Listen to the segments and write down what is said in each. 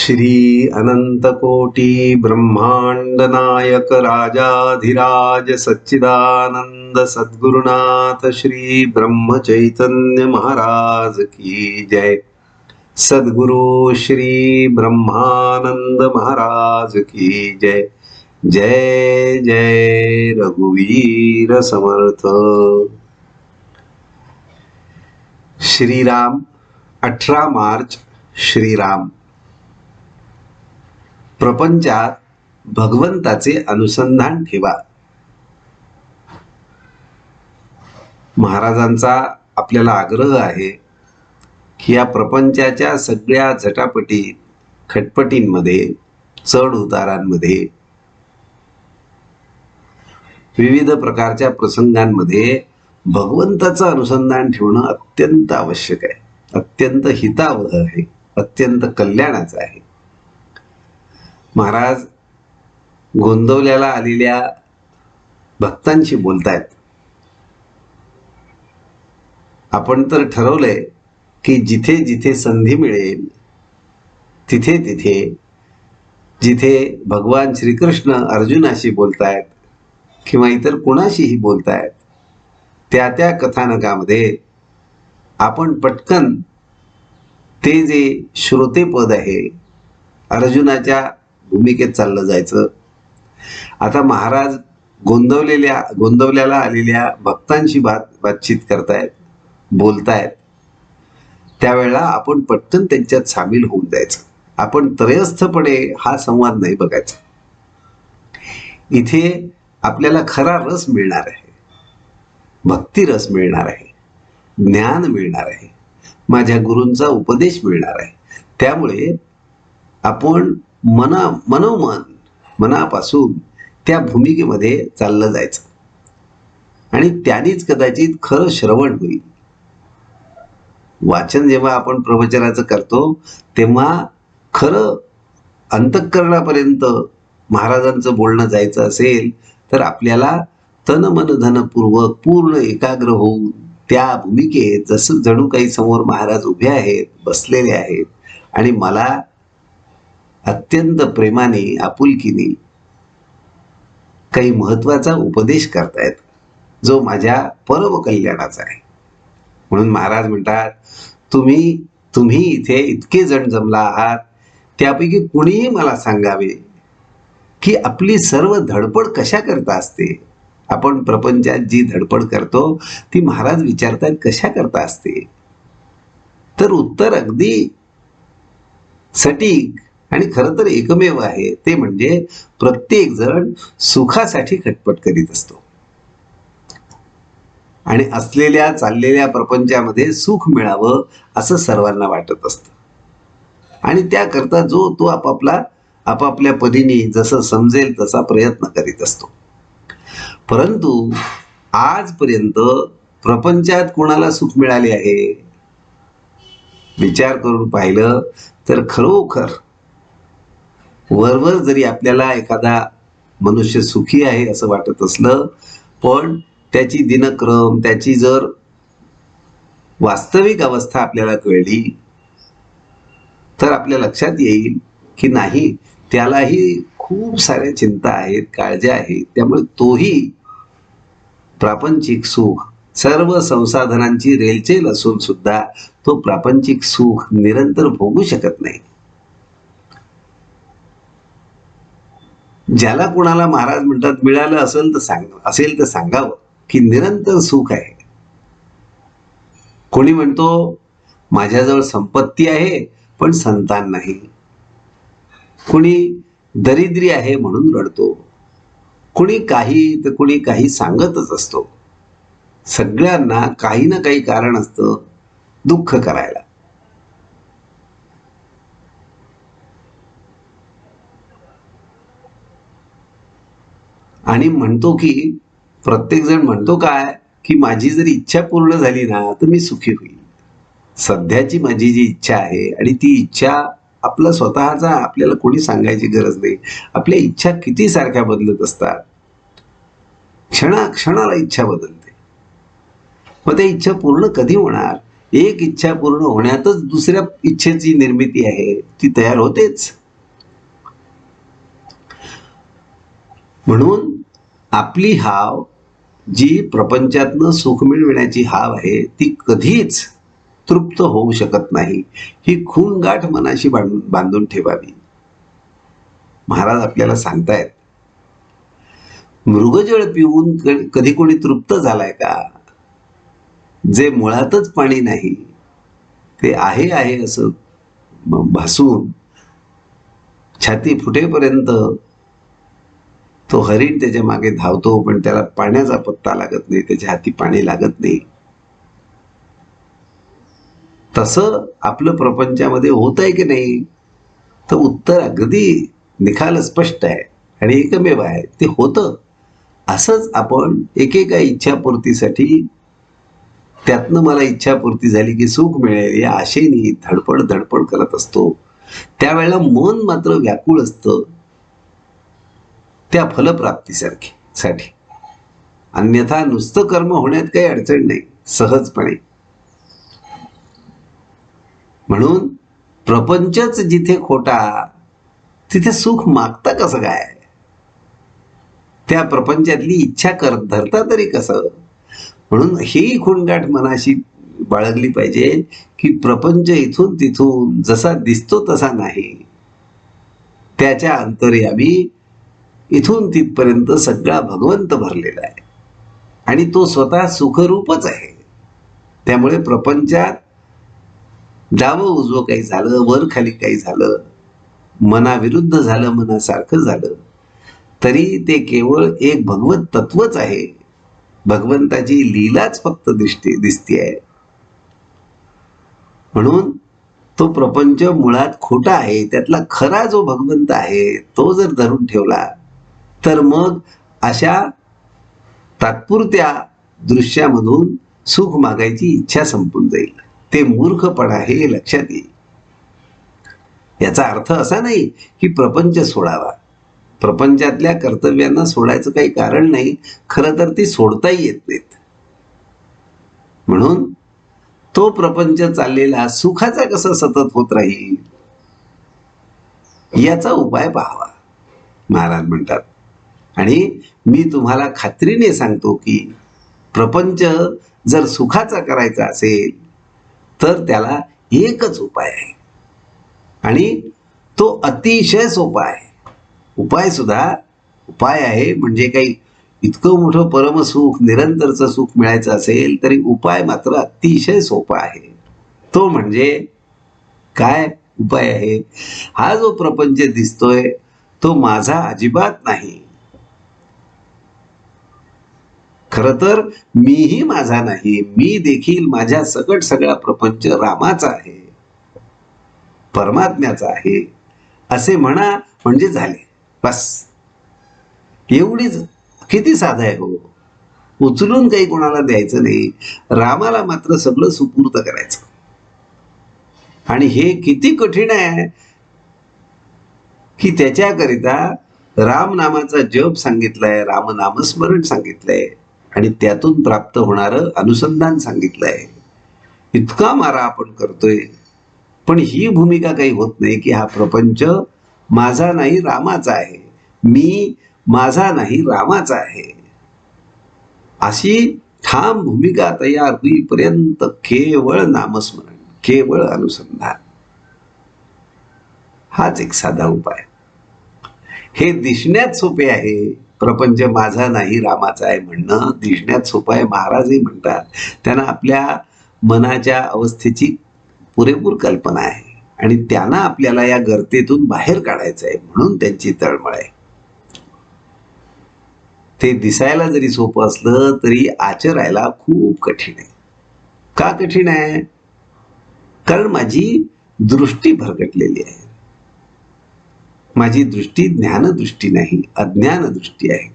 श्री अनंत कोटी ब्रह्मांड नायक राजाधिराज सच्चिदानंद सद्गुरुनाथ श्री ब्रह्म चैतन्य महाराज की जय। सद्गुरु श्री ब्रह्मानंद महाराज की जय। जय जय रघुवीर समर्थ। श्रीराम 18 मार्च श्रीराम। प्रपंचात भगवंताचे अनुसंधान ठेवा। महाराजांचा आपल्याला आग्रह आहे की या प्रपंचाच्या सगळ्या झटापटी खटपटींमध्ये चढ उतारांमध्ये विविध प्रकारच्या प्रसंगांमध्ये भगवंताचं अनुसंधान ठेवणं अत्यंत आवश्यक आहे, अत्यंत हितावह आहे, अत्यंत कल्याणाचं आहे। महाराज गोंदवल्याला आलेल्या भक्तांशी बोलतायत। आपण तर ठरवलंय की जिथे जिथे संधी मिळेल तिथे तिथे जिथे भगवान श्रीकृष्ण अर्जुनाशी बोलतायत किंवा इतर कोणाशीही बोलतायत त्या त्या कथानकामध्ये आपण पटकन ते जे श्रोतेपद आहे अर्जुनाच्या भूमिकेत चाललं जायचं। आता महाराज गोंदवल्याला आलेल्या भक्तांशी बातचीत करतायत, बोलतायत, त्यावेळेला आपण पटकन त्यांच्यात सामील होऊन जायचं। आपण त्रयस्थपणे हा संवाद नाही बघायचा। इथे आपल्याला खरा रस मिळणार आहे, भक्ती रस मिळणार आहे, ज्ञान मिळणार आहे, माझ्या गुरूंचा उपदेश मिळणार आहे। त्यामुळे आपण मनोमन मनापासून त्या भूमिकेमध्ये चाललं जायचं आणि त्यानेच कदाचित खरं श्रवण होईल। वाचन जेव्हा आपण प्रवचनाचं करतो तेव्हा खरं अंतःकरणापर्यंत महाराजांचं बोलणं जायचं असेल तर आपल्याला तन मन धनपूर्वक पूर्ण एकाग्र होऊन त्या भूमिकेत जसं जणू काही समोर महाराज उभे आहेत, बसलेले आहेत आणि मला अत्यंत प्रेमाने आपुलकीने काही महत्वाचा उपदेश करतायत जो माझ्या परम कल्याणाचा आहे। म्हणून महाराज म्हणतात तुम्ही इथे इतके जण जमला आहात त्यापैकी कुणीही मला सांगावे की आपली सर्व धडपड कशा करता असते। आपण प्रपंचात जी धडपड करतो ती महाराज विचारतात कशा करता असते। तर उत्तर अगदी सटीक आणि खरं तर एकमेव आहे, ते म्हणजे प्रत्येक जण सुखासाठी खटपट करीत असतो आणि असलेल्या चाललेल्या प्रपंचामध्ये सुख मिळावं असं सर्वांना वाटत असतं आणि त्याकरता जो तो आपापल्या परीने जसं समजेल तसा प्रयत्न करीत असतो। परंतु आजपर्यंत प्रपंचात कोणाला सुख मिळाले आहे विचार करून पाहिलं तर खरोखर वरवर जरी आपल्याला एखादा मनुष्य सुखी आहे असं वाटत असलं पण त्याची दिनक्रम त्याची जर वास्तविक अवस्था आपल्याला कळली तर आपल्या लक्षात येईल की नाही, त्यालाही खूप साऱ्या चिंता आहेत, काळज्या आहेत। त्यामुळे तोही प्रापंचिक सुख सर्व संसाधनांची रेलचेल असून सुद्धा तो प्रापंचिक सुख निरंतर भोगू शकत नाही। ज्याला कोणाला महाराज म्हणतात मिळालं असेल तर सांगावं की निरंतर सुख आहे। कोणी म्हणतो माझ्याजवळ संपत्ती आहे पण संतान नाही, कुणी दरिद्री आहे म्हणून रडतो, कुणी काही तर कुणी काही सांगतच असतो। सगळ्यांना काही ना काही कारण असतं दुःख करायला। आणि म्हणतो की प्रत्येक जण म्हणतो काय की माझी जर इच्छा पूर्ण झाली ना तर मी सुखी होईल। सध्याची माझी जी इच्छा आहे आणि ती इच्छा आपला स्वतःचा आपल्याला कोणी सांगायची गरज नाही। आपल्या इच्छा किती सारख्या बदलत असतात, क्षणाला इच्छा बदलते। मग त्या इच्छा पूर्ण कधी होणार एक इच्छा पूर्ण होण्यातच दुसऱ्या इच्छेची निर्मिती आहे, ती तयार होतेच. म्हणून आपली हाव जी प्रपंचातनं सुख मिळविण्याची हाव आहे, ती कधीच तृप्त होऊ शकत नाही. ही खूणगाठ मनाशी बांधून ठेवावी. महाराज आपल्याला सांगतायत, मृगजळ पिऊन कधी कोणी तृप्त झालाय का? जे मुळातच पाणी नाही, ते आहे आहे असं भासून छाती फुटेपर्यंत तो हरिण त्याच्या मागे धावतो, पण त्याला पाण्याचा पत्ता लागत नाही, त्याच्या हाती पाणी लागत नाही. तसं आपलं प्रपंचामध्ये होत आहे की नाही? तर उत्तर अगदी निखाल स्पष्ट आहे आणि एकमेव आहे, ते होतं. असंच आपण एकेका इच्छापूर्तीसाठी, त्यातनं मला इच्छापूर्ती झाली की सुख मिळेल या आशेने धडपड करत असतो. त्यावेळेला मन मात्र व्याकुळ असतं त्या फलप्राप्तीसाठी. अन्यथा नुसतं कर्म होण्यात काही अडचण नाही, सहजपणे. म्हणून प्रपंचच जिथे खोटा, तिथे सुख मागता कसं काय? त्या प्रपंचातली इच्छा धरता तरी कसं? म्हणून ही खूणगाठ मनाशी बाळगली पाहिजे की प्रपंच इथून तिथून जसा दिसतो तसा नाही, त्याच्या अंतर्यामी इथून तिथपर्यंत सगळा भगवंत भरलेला आहे आणि तो स्वतः सुखरूपच आहे. त्यामुळे प्रपंचात डावं उजवं काही झालं, वर खाली काही झालं, मनाविरुद्ध झालं, मनासारखं झालं, तरी ते केवळ एक भगवत तत्वच आहे. भगवंताची लीलाच फक्त दिसते. म्हणून तो प्रपंच मुळात खोटा आहे. त्यातला खरा जो भगवंत आहे तो जर धरून ठेवला, तर मग अशा तात्पुरत्या दृश्यामधून सुख मागायची इच्छा संपून जाईल. ते मूर्खपणा हे लक्षात येईल. याचा अर्थ असा नाही की प्रपंच सोडावा. प्रपंचातल्या कर्तव्यांना सोडायचं काही कारण नाही. खरं तर ती सोडताही येत नाहीत. म्हणून तो प्रपंच चाललेला सुखाचा कसा सतत होत राहील, याचा उपाय पाहावा, महाराज म्हणतात. आणि मी तुम्हाला खात्रीने सांगतो की प्रपंच जर सुखाचा करायचा असेल तर त्याला एकच उपाय आहे आणि तो अतिशय सोपा आहे. उपाय आहे म्हणजे काही इतकं मोठं परमसुख, निरंतरचं सुख मिळायचं असेल तरी उपाय मात्र अतिशय सोपा आहे. तो म्हणजे काय उपाय आहे? हा जो प्रपंच दिसतोय तो माझा अजिबात नाही. खरं तर मीही माझा नाही. मी देखील, माझ्या सकट सगळा प्रपंच रामाचा आहे, परमात्म्याचा आहे असे म्हणा म्हणजे झाले. बस एवढीच. किती साधं आहे हो. उचलून काही कोणाला द्यायचं नाही, रामाला मात्र सगळं सुपूर्द करायचं. आणि हे किती कठीण आहे की त्याच्याकरिता राम नामाचा जप सांगितलाय, रामनामस्मरण सांगितलंय आणि त्यातून प्राप्त होणारं अनुसंधान सांगितलंय. इतका मारा आपण करतोय, पण ही भूमिका काही होत नाही की हा प्रपंच माझा नाही, रामाचा आहे. मी माझा नाही, रामाचा आहे. अशी ठाम भूमिका तयार होईपर्यंत केवळ नामस्मरण, केवळ अनुसंधान हाच एक साधा उपाय. हे दिसण्यात सोपे आहे. प्रपंच माझा नाही, रामाचा आहे म्हणणं दिसण्यात सोपं आहे. महाराजही म्हणतात, त्यांना आपल्या मनाच्या अवस्थेची पुरेपूर कल्पना आहे आणि त्यांना आपल्याला या गर्तेतून बाहेर काढायचं आहे, म्हणून त्यांची तळमळ आहे. ते दिसायला जरी सोपं असलं तरी आचरायला खूप कठीण आहे. का कठीण आहे? कारण माझी दृष्टी भरकटलेली आहे. माझी दृष्टी ज्ञानदृष्टी नाही, अज्ञान दृष्टी आहे.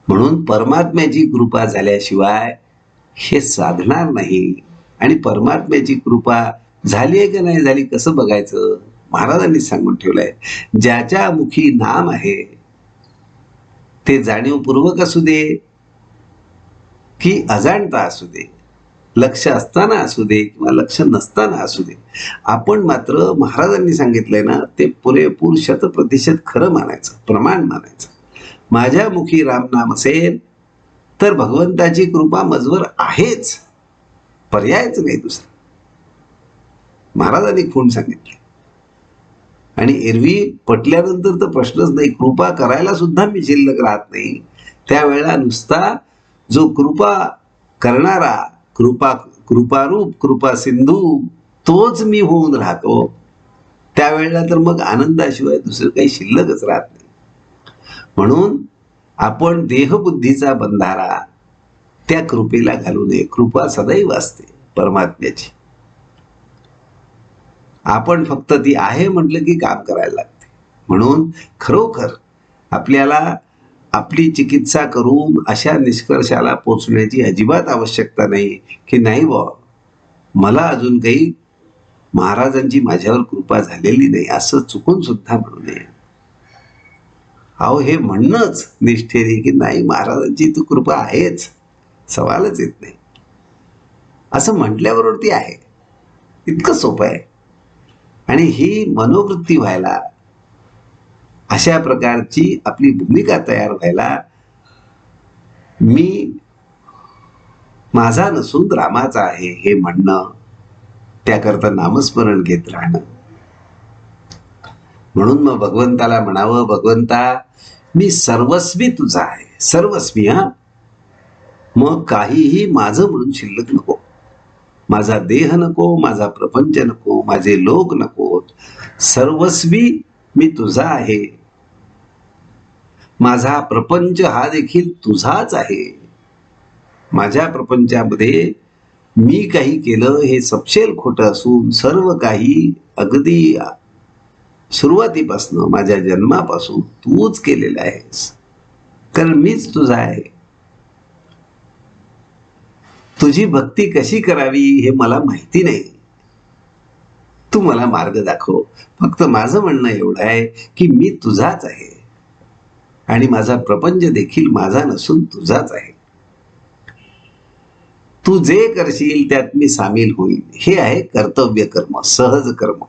म्हणून परमात्म्याची कृपा झाल्याशिवाय हे साधणार नाही. आणि परमात्म्याची कृपा झाली आहे की नाही झाली कसं बघायचं? महाराजांनी सांगून ठेवलंय, ज्याच्या मुखी नाम आहे ते जाणीवपूर्वक असू दे की अजाणता असू दे, लक्ष असताना असू दे किंवा लक्ष नसताना असू दे, आपण मात्र महाराजांनी सांगितलंय ना ते पुरेपूर 100% खरं मानायचं, प्रमाण मानायचं. माझ्या मुखी रामनाम असेल तर भगवंताची कृपा मजवर आहेच, पर्यायच नाही दुसरा. महाराजांनी खूण सांगितले. आणि एरवी पटल्यानंतर तर प्रश्नच नाही, कृपा करायला सुद्धा मी शिल्लक राहत नाही. त्यावेळेला नुसता जो कृपा करणारा, कृपारूप, कृपा सिंधू, तोच मी होऊन राहतो. त्यावेळेला तर मग आनंदाशिवाय दुसरं काही शिल्लकच राहत नाही. म्हणून आपण देहबुद्धीचा बंधारा त्या कृपेला घालू नये. कृपा सदैव असते परमात्म्याची. आपण फक्त ती आहे म्हटलं की काम करायला लागते. म्हणून खरोखर आपल्याला आपली चिकित्सा करून अशा निष्कर्षाला पोचण्याची अजिबात आवश्यकता नाही की नाही बुवा, मला अजून काही महाराजांची माझ्यावर कृपा झालेली नाही, असं चुकून सुद्धा म्हणू नये. अहो, हे म्हणणंच निष्ठेने की नाही महाराजांची तू कृपा आहेच, सवालच येत नाही, असं म्हटल्याबरोबर ती आहे. इतकं सोपं आहे. आणि ही मनोवृत्ती व्हायला, अशा प्रकारची आपली भूमिका तयार व्हायला, मी माझा नसून रामाचा आहे हे म्हणणं, त्याकरता नामस्मरण घेत राहणं. म्हणून मग भगवंताला म्हणावं, भगवंता मी सर्वस्वी तुझा आहे, सर्वस्वी. मग काहीही माझं म्हणून शिल्लक नको. माझा देह नको, माझा प्रपंच नको, माझे लोक नको, सर्वस्वी मी तुझा आहे. माझा प्रपंच हा देखील तुझाच आहे. माझ्या प्रपंचामध्ये मी काही केलं हे सपशेल खोटं असून सर्व काही अगदी सुरुवातीपासून, माझ्या जन्मापासून तूच केलेलं आहेस, कारण मीच तुझा आहे. तुझी भक्ती कशी करावी हे मला माहिती नाही, तू मला मार्ग दाखव. फक्त माझं म्हणणं एवढं आहे की मी तुझाच आहे आणि माझा प्रपंच देखील माझा नसून तुझाच आहे. तू जे करशील त्यात मी सामील होईल. हे आहे कर्तव्य कर्म, सहज कर्म.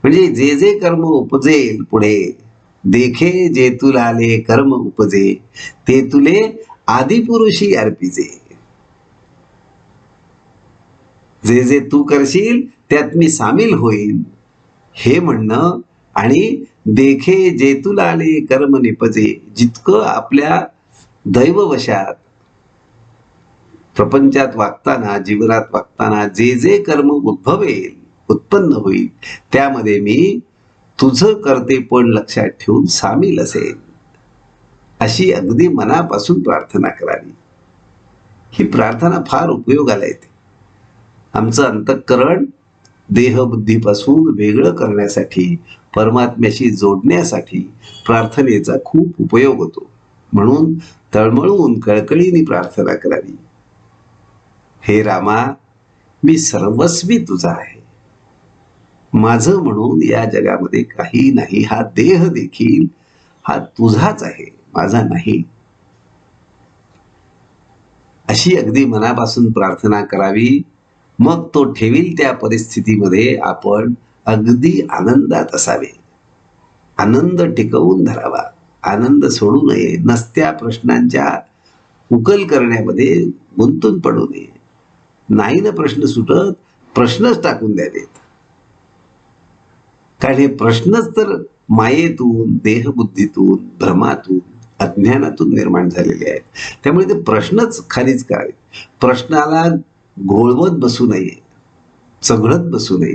म्हणजे जे जे कर्म उपजेल पुढे, देखे जे तुलाले कर्म उपजे, ते तुले आदिपुरुषी अर्पिजे. जे जे तू करशील त्यात मी सामील होईल हे म्हणणं. आणि देखे जे तुलाले कर्म निपजे, जितकं आपल्या दैववशात प्रपंचात वागताना, जीवनात वागताना जे जे कर्म उद्भवेल, उत्पन्न होईल, त्यामध्ये मी तुझं कर्तेपण लक्षात ठेवून सामील असेल, अशी अगदी मनापासून प्रार्थना करावी. ही प्रार्थना फार उपयोगाला येते. आमचं अंतःकरण देहबुद्धीपासून वेगळं करण्यासाठी, परमात्म्याशी जोडण्यासाठी प्रार्थनेचा खूप उपयोग होतो. म्हणून तळमळून कळकळीने प्रार्थना करावी. हे रामा, मी सर्वस्वी तुझा आहे. माझं म्हणून या जगामध्ये काही नाही. हा देह देखील हा तुझाच आहे, माझा नाही. अशी अगदी मनापासून प्रार्थना करावी. मग तो ठेवील त्या परिस्थितीमध्ये आपण अगदी आनंदात असावे. आनंद टिकवून धरावा, आनंद सोडू नये. नसत्या प्रश्नांच्या उकल करण्यामध्ये गुंतून पडू नये. नाही ना प्रश्न सुटत, प्रश्नच टाकून द्यावेत. कारण हे प्रश्नच तर मायेतून, देहबुद्धीतून, भ्रमातून, अज्ञानातून निर्माण झालेले आहेत. त्यामुळे ते प्रश्नच खालीच करावेत. प्रश्नाला घोळवत बसू नये, चघळत बसू नये.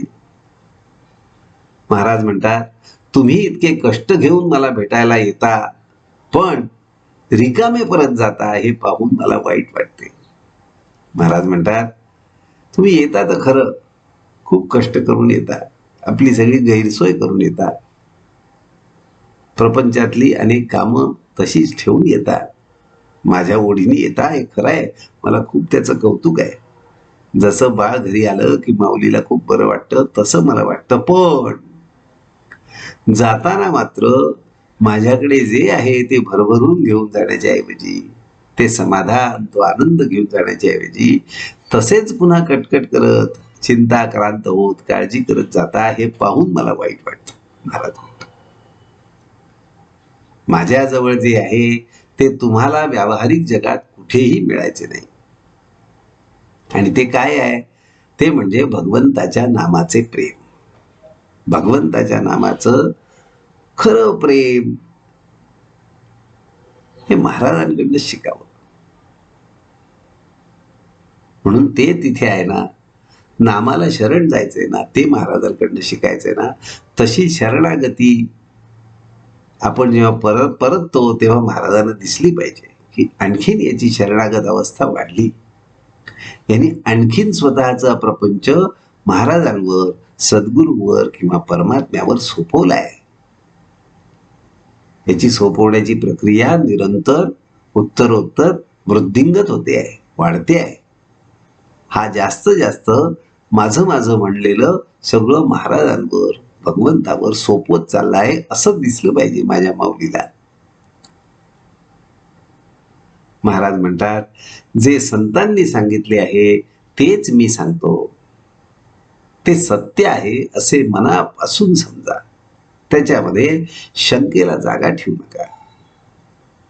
महाराज म्हणतात, तुम्ही इतके कष्ट घेऊन मला भेटायला येता, पण रिकामे परत जाता हे पाहून मला वाईट वाटते. महाराज म्हणतात, तुम्ही येता तर खरं, खूप कष्ट करून येता, आपली सगळी गैरसोय करून येता, प्रपंचातली अनेक कामं तशीच ठेवून येता, माझ्या ओढीने येता, हे खरं आहे, मला खूप त्याचं कौतुक आहे. जसं बाळ घरी आलं की माऊलीला खूप बरं वाटतं, तसं मला वाटतं. पण जाताना मात्र माझ्याकडे जे आहे ते भरभरून घेऊन जाण्याच्या ऐवजी ते समाधान, तो आनंद घेऊन जाण्याच्या ऐवजी तसेच पुन्हा कटकट करत, चिंताक्रांत होत, काळजी करत जाता, हे पाहून मला वाईट वाटतं. महाराज म्हणतात, माझ्याजवळ जे आहे ते तुम्हाला व्यावहारिक जगात कुठेही मिळायचे नाही. आणि ते काय आहे? ते म्हणजे भगवंताच्या नामाचे प्रेम. भगवंताच्या नामाचं खरं प्रेम हे महाराजांकडनं शिकावं. म्हणून ते तिथे आहे ना, नामाला शरण जायचंय ना, ते महाराजांकडनं शिकायचंय ना. तशी शरणागती आपण जेव्हा परततो तेव्हा महाराजांना दिसली पाहिजे की आणखीन याची शरणागत अवस्था वाढली. यांनी आणखीन स्वतःचा प्रपंच महाराजांवर, सद्गुरूवर किंवा परमात्म्यावर सोपवलाय. याची सोपवण्याची प्रक्रिया निरंतर उत्तरोत्तर वृद्धिंगत होते आहे, वाढते आहे. हा जास्त माझं म्हणलेलं सगळं महाराजांवर, भगवंतावर सोपवत चाललाय असं दिसलं पाहिजे माझ्या माऊलीला. महाराज म्हणतात, जे संतांनी सांगितले आहे तेच मी सांगतो, ते सत्य आहे असे मनापासून समजा. त्याच्यामध्ये शंकेला जागा ठेवू नका.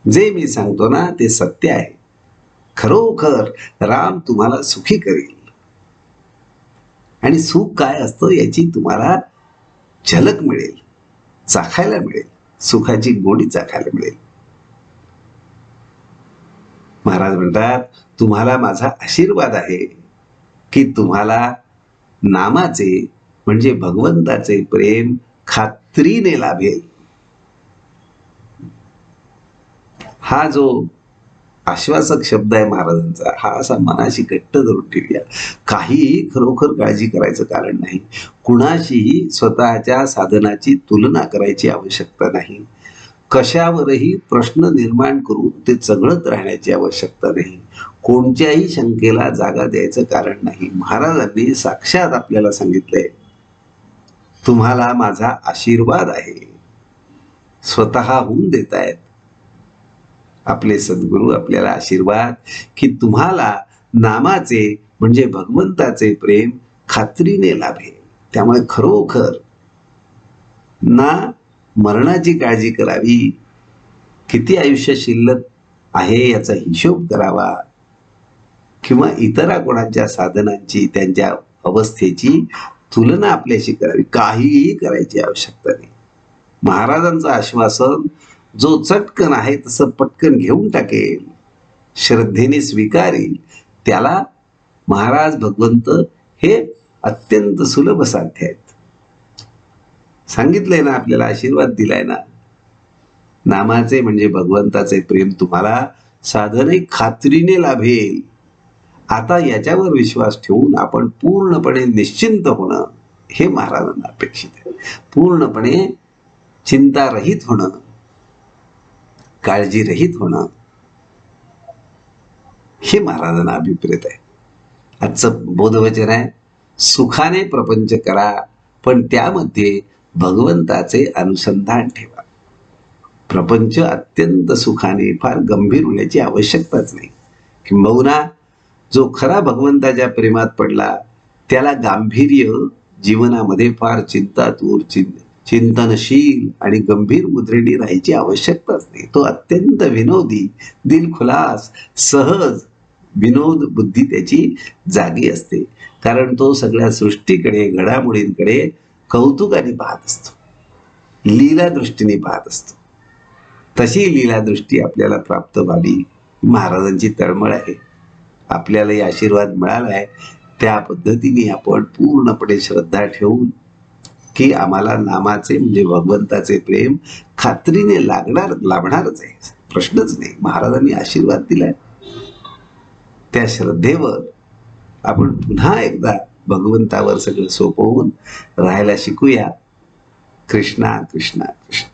जे मी सांगतो ना ते सत्य आहे. खरोखर राम तुम्हाला सुखी करेल. आणि सुख काय असतं याची तुम्हाला झलक मिळेल, चाखायला मिळेल, सुखाची गोडी चाखायला मिळेल. महाराज म्हणतात, तुम्हाला माझा आशीर्वाद आहे की तुम्हाला नामाचे म्हणजे भगवंताचे प्रेम खात्रीने लाभेल. हा जो आश्वासक शब्द आहे महाराजांचा, हा असा मनाशी घट्ट धरून ठेवूया. काहीही खरोखर काळजी करायचं कारण नाही. कुणाशीही स्वतःच्या साधनाची तुलना करायची आवश्यकता नाही. कशावरही प्रश्न निर्माण करून ते चघळत राहण्याची आवश्यकता नाही. कोणत्याही शंकेला जागा द्यायचं कारण नाही. महाराजांनी साक्षात आपल्याला सांगितलंय, तुम्हाला माझा आशीर्वाद आहे. स्वतःहून देत आहेत आपले सद्गुरू आपल्याला आशीर्वाद की तुम्हाला नामाचे म्हणजे भगवंताचे प्रेम खात्रीने लाभेल. त्यामुळे खरोखर ना मरणाची काळजी करावी, किती आयुष्य शिल्लक आहे याचा हिशोब करावा, किंवा इतरा कोणाच्या साधनांची, त्यांच्या अवस्थेची तुलना आपल्याशी करावी, काहीही करायची आवश्यकता नाही. महाराजांचं आश्वासन जो चटकन आहे तसं पटकन घेऊन टाकेल, श्रद्धेने स्वीकारेल, त्याला महाराज भगवंत हे अत्यंत सुलभ साध्य आहेत. सांगितलंय ना, आपल्याला आशीर्वाद दिलाय ना, नामाचे म्हणजे भगवंताचे प्रेम तुम्हाला साधने खात्रीने लाभेल. आता याच्यावर विश्वास ठेवून आपण पूर्णपणे निश्चिंत होणं हे महाराजांना अपेक्षित आहे. पूर्णपणे चिंतारहित होणं, काळजीरहित होणं हे महाराजांना अभिप्रेत आहे. आजचं बोधवचन आहे, सुखाने प्रपंच करा पण त्यामध्ये भगवंताचे अनुसंधान ठेवा. प्रपंच अत्यंत सुखाने फार गंभीर होण्याची आवश्यकताच नाही. किंबहुना जो खरा भगवंताच्या प्रेमात पडला त्याला गांभीर्य जीवनामध्ये फार चिंतातूर, चिंतनशील आणि गंभीर मुद्रेने राहायची आवश्यकताच नाही. तो अत्यंत विनोदी, दिलखुलास, सहज विनोद बुद्धी त्याची जागी असते. कारण तो सगळ्या सृष्टीकडे, घडामोडींकडे कौतुकाने पाहत असतो, लीला दृष्टीने पाहत असतो. तशी लीला दृष्टी आपल्याला प्राप्त व्हावी महाराजांची तळमळ आहे. आपल्यालाही आशीर्वाद मिळाला आहे, त्या पद्धतीने आपण पूर्णपणे श्रद्धा ठेवून की आम्हाला नामाचे म्हणजे भगवंताचे प्रेम खात्रीने लाभणारच आहे, प्रश्नच नाही. महाराजांनी आशीर्वाद दिलाय, त्या श्रद्धेवर आपण पुन्हा एकदा भगवंतावर सगळं सोपवून राहायला शिकूया. कृष्णा कृष्णा कृष्ण.